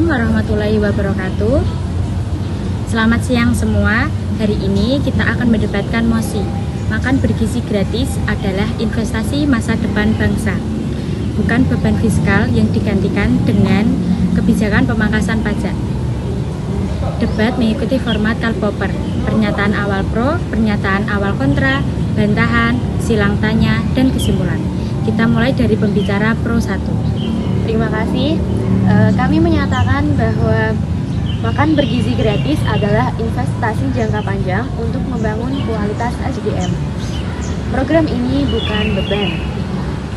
Assalamualaikum warahmatullahi wabarakatuh. Selamat siang semua. Hari ini kita akan mendebatkan mosi makan bergizi gratis adalah investasi masa depan bangsa, bukan beban fiskal yang digantikan dengan kebijakan pemangkasan pajak. Debat mengikuti format Karl-Popper, pernyataan awal pro, pernyataan awal kontra, bantahan, silang tanya, dan kesimpulan. Kita mulai dari pembicara pro 1. Terima kasih. Kami menyatakan bahwa makan bergizi gratis adalah investasi jangka panjang untuk membangun kualitas SDM. Program ini bukan beban.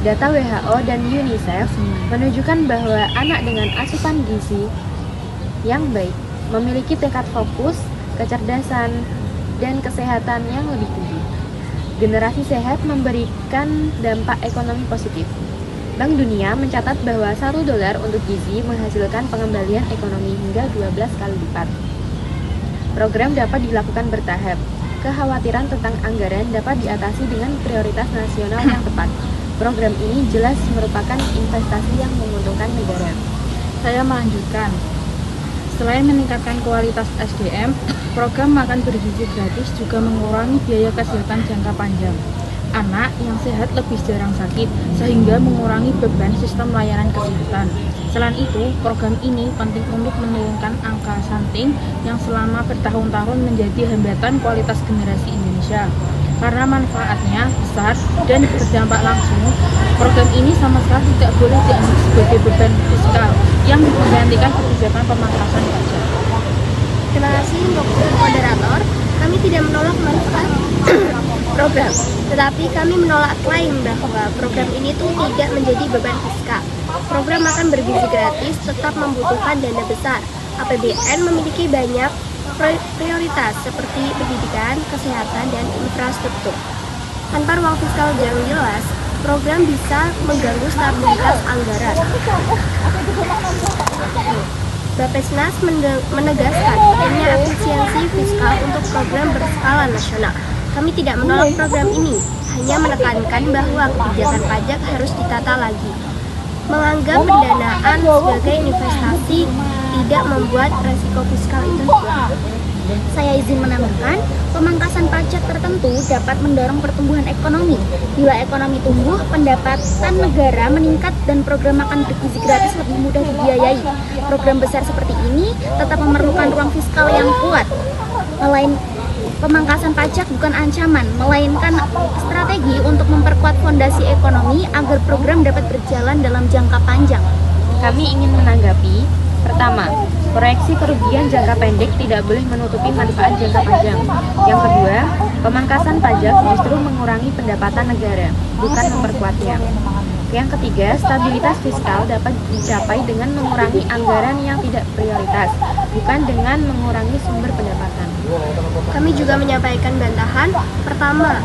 Data WHO dan UNICEF menunjukkan bahwa anak dengan asupan gizi yang baik memiliki tingkat fokus, kecerdasan, dan kesehatan yang lebih tinggi. Generasi sehat memberikan dampak ekonomi positif. Bank Dunia mencatat bahwa $1 untuk gizi menghasilkan pengembalian ekonomi hingga 12 kali lipat. Program dapat dilakukan bertahap. Kekhawatiran tentang anggaran dapat diatasi dengan prioritas nasional yang tepat. Program ini jelas merupakan investasi yang menguntungkan negara. Saya melanjutkan. Selain meningkatkan kualitas SDM, program makan bergizi gratis juga mengurangi biaya kesehatan jangka panjang. Anak yang sehat lebih jarang sakit, sehingga mengurangi beban sistem layanan kesehatan. Selain itu, program ini penting untuk menurunkan angka stunting yang selama bertahun-tahun menjadi hambatan kualitas generasi Indonesia. Karena manfaatnya besar dan berdampak langsung, program ini sama sekali tidak boleh dianggap sebagai beban fiskal yang menggantikan kebijakan pemangkasan pajak. Terima kasih untuk moderator. Kami tidak menolak manfaat program, tetapi kami menolak klaim bahwa program ini tuh tidak menjadi beban fiskal. Program makan bergizi gratis tetap membutuhkan dana besar. APBN memiliki banyak prioritas seperti pendidikan, kesehatan, dan infrastruktur. Tanpa ruang fiskal yang jelas, program bisa mengganggu stabilitas anggaran. Bappenas menegaskan pentingnya efisiensi fiskal untuk program berskala nasional. Kami tidak menolak program ini, hanya menekankan bahwa kebijakan pajak harus ditata lagi. Menganggap pendanaan sebagai investasi tidak membuat resiko fiskal itu hilang. Saya izin menambahkan, pemangkasan pajak tertentu dapat mendorong pertumbuhan ekonomi. Bila ekonomi tumbuh, pendapatan negara meningkat dan program makan bergizi gratis lebih mudah dibiayai. Program besar seperti ini tetap memerlukan ruang fiskal yang kuat. Pemangkasan pajak bukan ancaman, melainkan strategi untuk memperkuat fondasi ekonomi agar program dapat berjalan dalam jangka panjang. Kami ingin menanggapi. Pertama, proyeksi kerugian jangka pendek tidak boleh menutupi manfaat jangka panjang. Yang kedua, pemangkasan pajak justru mengurangi pendapatan negara, bukan memperkuatnya. Yang ketiga, stabilitas fiskal dapat dicapai dengan mengurangi anggaran yang tidak prioritas, bukan dengan mengurangi sumber pendapatan. Kami juga menyampaikan bantahan. Pertama,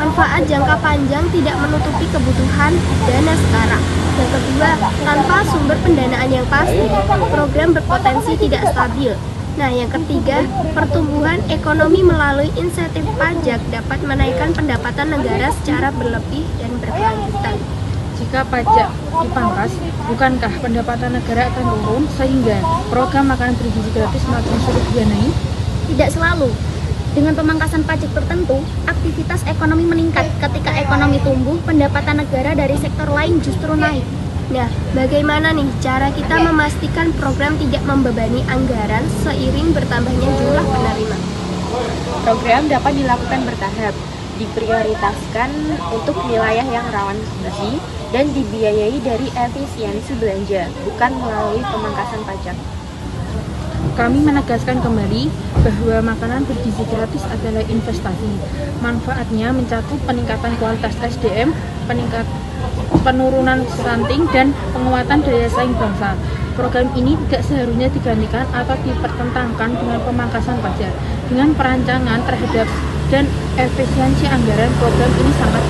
manfaat jangka panjang tidak menutupi kebutuhan dana sekarang. Yang kedua, tanpa sumber pendanaan yang pasti, program berpotensi tidak stabil. Nah, yang ketiga, pertumbuhan ekonomi melalui insentif pajak dapat menaikkan pendapatan negara secara berlebih dan berkelanjutan. Jika pajak dipangkas, bukankah pendapatan negara akan turun sehingga program makan bergizi gratis makin sulit didanai? Tidak selalu. Dengan pemangkasan pajak tertentu, aktivitas ekonomi meningkat. Ketika ekonomi tumbuh, pendapatan negara dari sektor lain justru naik. Nah, bagaimana nih cara kita memastikan program tidak membebani anggaran seiring bertambahnya jumlah penerima? Program dapat dilakukan bertahap, diprioritaskan untuk wilayah yang rawan gizi, dan dibiayai dari efisiensi belanja, bukan melalui pemangkasan pajak. Kami menegaskan kembali bahwa makanan bergizi gratis adalah investasi. Manfaatnya mencakup peningkatan kualitas SDM, penurunan stunting, dan penguatan daya saing bangsa. Program ini tidak seharusnya digantikan atau dipertentangkan dengan pemangkasan pajak. Dengan perancangan terhadap dan efisiensi anggaran, program ini sangat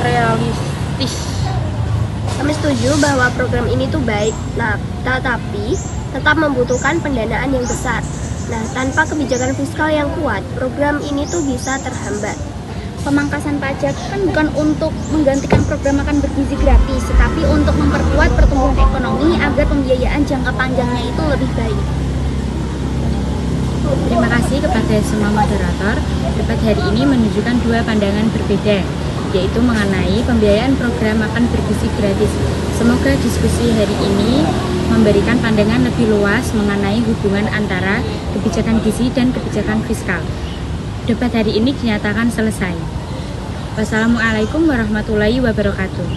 realistis. Kami setuju bahwa program ini tuh baik, tetapi tetap membutuhkan pendanaan yang besar. Nah, tanpa kebijakan fiskal yang kuat, program ini tuh bisa terhambat. Pemangkasan pajak kan bukan untuk menggantikan program makan bergizi gratis, tetapi untuk memperkuat pertumbuhan ekonomi agar pembiayaan jangka panjangnya itu lebih baik. Terima kasih kepada semua moderator. Debat hari ini menunjukkan dua pandangan berbeda, yaitu mengenai pembiayaan program makan bergizi gratis. Semoga diskusi hari ini memberikan pandangan lebih luas mengenai hubungan antara kebijakan gizi dan kebijakan fiskal. Debat hari ini dinyatakan selesai. Wassalamualaikum warahmatullahi wabarakatuh.